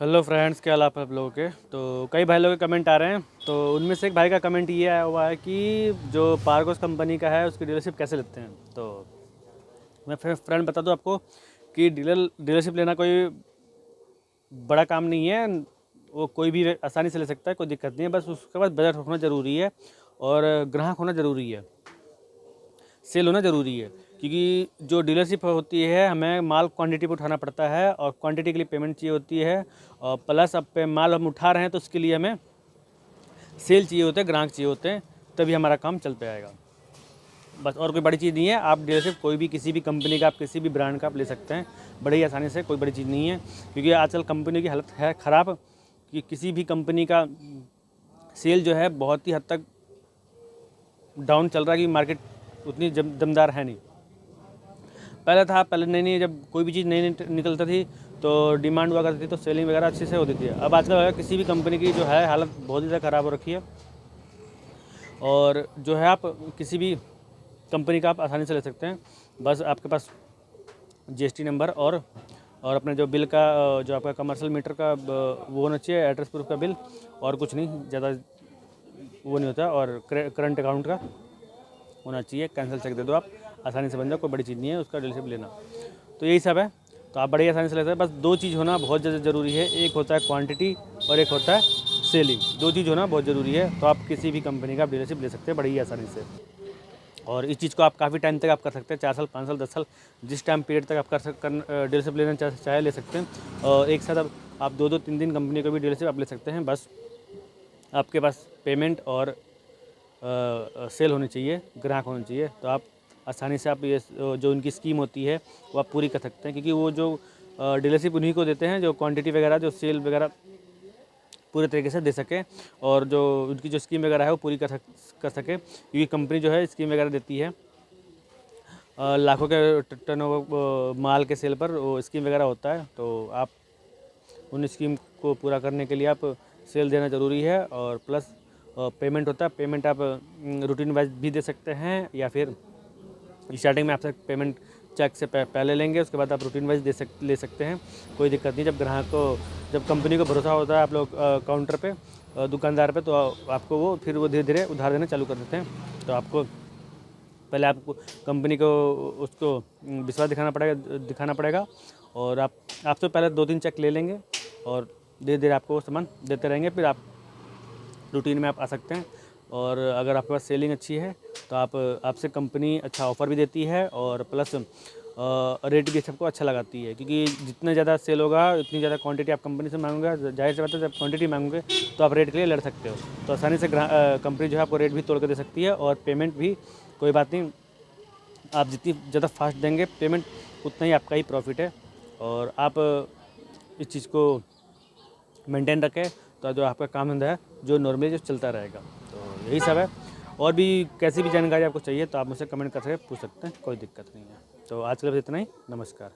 Hello friends, क्या हाल आप लोगों के। तो कई भाई लोगों के कमेंट आ रहे हैं। तो उनमें से एक भाई का कमेंट ये आया हुआ है कि जो पार्गोस कंपनी का है उसकी डीलरशिप कैसे लेते हैं। तो मैं फिर फ्रेंड बता दूं आपको कि डीलरशिप लेना कोई बड़ा काम नहीं है। वो कोई भी आसानी से ले सकता है, कोई दिक्कत नहीं है। बस उसके पास बजट होना ज़रूरी है और ग्राहक होना ज़रूरी है, सेल होना ज़रूरी है। क्योंकि जो डीलरशिप होती है हमें माल क्वांटिटी पे उठाना पड़ता है और क्वांटिटी के लिए पेमेंट चाहिए होती है। और प्लस अब पे माल हम उठा रहे हैं तो उसके लिए हमें सेल चाहिए होते हैं, ग्राहक चाहिए होते हैं, तभी हमारा काम चल पाएगा। बस और कोई बड़ी चीज़ नहीं है। आप डीलरशिप कोई भी किसी भी कंपनी का, आप किसी भी ब्रांड का आप ले सकते हैं बड़े ही आसानी से, कोई बड़ी चीज़ नहीं है। क्योंकि आजकल कंपनी की हालत है ख़राब कि किसी भी कंपनी का सेल जो है बहुत ही हद तक डाउन चल रहा है कि मार्केट उतनी दमदार है नहीं। पहले नई नई जब कोई भी चीज़ नई नई निकलती थी तो डिमांड हुआ करती थी, तो सेलिंग वगैरह अच्छे से होती थी। अब आजकल किसी भी कंपनी की जो है हालत बहुत ही ज़्यादा ख़राब हो रखी है। और जो है आप किसी भी कंपनी का आप आसानी से ले सकते हैं। बस आपके पास जीएसटी नंबर और अपने जो बिल का, जो आपका कमर्शियल मीटर का वो होना चाहिए, एड्रेस प्रूफ का बिल, और कुछ नहीं ज़्यादा वो नहीं होता। और करंट अकाउंट का होना चाहिए। कैंसिल चेक दे दो, आप आसानी से बन जाओ, कोई बड़ी चीज़ नहीं है उसका डीलरशिप लेना। तो यही सब है। तो आप बड़ी आसानी से लेते हैं। बस दो चीज़ होना बहुत ज़्यादा ज़रूरी है, एक होता है क्वांटिटी और एक होता है सेलिंग। दो चीज़ होना बहुत ज़रूरी है। तो आप किसी भी कंपनी का डीलरशिप ले सकते हैं बड़ी ही आसानी से। और इस चीज़ को आप काफ़ी टाइम तक आप कर सकते हैं, 4 साल, 5 साल, 10 साल, जिस टाइम पीरियड तक आप डीलरशिप लेना चाहे ले सकते हैं। और एक साथ अब आप 2-2, 3-3 कंपनी का भी डीलरशिप आप ले सकते हैं। बस आपके पास पेमेंट और सेल होनी चाहिए, ग्राहक होना चाहिए। तो आप आसानी से आप ये जो उनकी स्कीम होती है वो आप पूरी कर सकते हैं। क्योंकि वो जो डीलरशिप उन्हीं को देते हैं जो क्वांटिटी वगैरह, जो सेल वगैरह पूरे तरीके से दे सकें, और जो उनकी जो स्कीम वगैरह है वो पूरी कर सके। क्योंकि कंपनी जो है स्कीम वगैरह देती है लाखों के टर्नओवर माल के सेल पर वो स्कीम वगैरह होता है। तो आप उन स्कीम को पूरा करने के लिए आप सेल देना ज़रूरी है। और प्लस पेमेंट होता है, पेमेंट आप रूटीन वाइज भी दे सकते हैं, या फिर स्टार्टिंग में आपसे पेमेंट चेक से पहले लेंगे, उसके बाद आप रूटीन वाइज ले सकते हैं, कोई दिक्कत नहीं। जब कंपनी को भरोसा होता है आप लोग काउंटर पे, दुकानदार पे, तो आपको वो धीरे धीरे उधार देना चालू कर देते हैं। तो आपको पहले आपको कंपनी को उसको विश्वास दिखाना पड़ेगा। और आपसे पहले 2-3 चेक ले लेंगे और धीरे धीरे आपको वो सामान देते रहेंगे। फिर आप रूटीन में आप आ सकते हैं। और अगर आपके पास सेलिंग अच्छी है तो आपसे कंपनी अच्छा ऑफ़र भी देती है, और प्लस रेट भी सबको अच्छा लगाती है। क्योंकि जितना ज़्यादा सेल होगा उतनी ज़्यादा क्वांटिटी आप कंपनी से मांगोगे, जाहिर सी बात है जब क्वांटिटी मांगोगे तो आप रेट के लिए लड़ सकते हो। तो आसानी से कंपनी जो है आपको रेट भी तोड़ कर दे सकती है। और पेमेंट भी कोई बात नहीं, आप जितनी ज़्यादा फास्ट देंगे पेमेंट उतना ही आपका ही प्रॉफिट है। और आप इस चीज़ को मेंटेन रखें तो जो आपका काम धंधा है जो नॉर्मली जो चलता रहेगा। तो यही सब है। और भी कैसी भी जानकारी आपको चाहिए तो आप मुझसे कमेंट कर सकते, पूछ सकते हैं, कोई दिक्कत नहीं है। तो आज के लिए बस इतना ही। नमस्कार।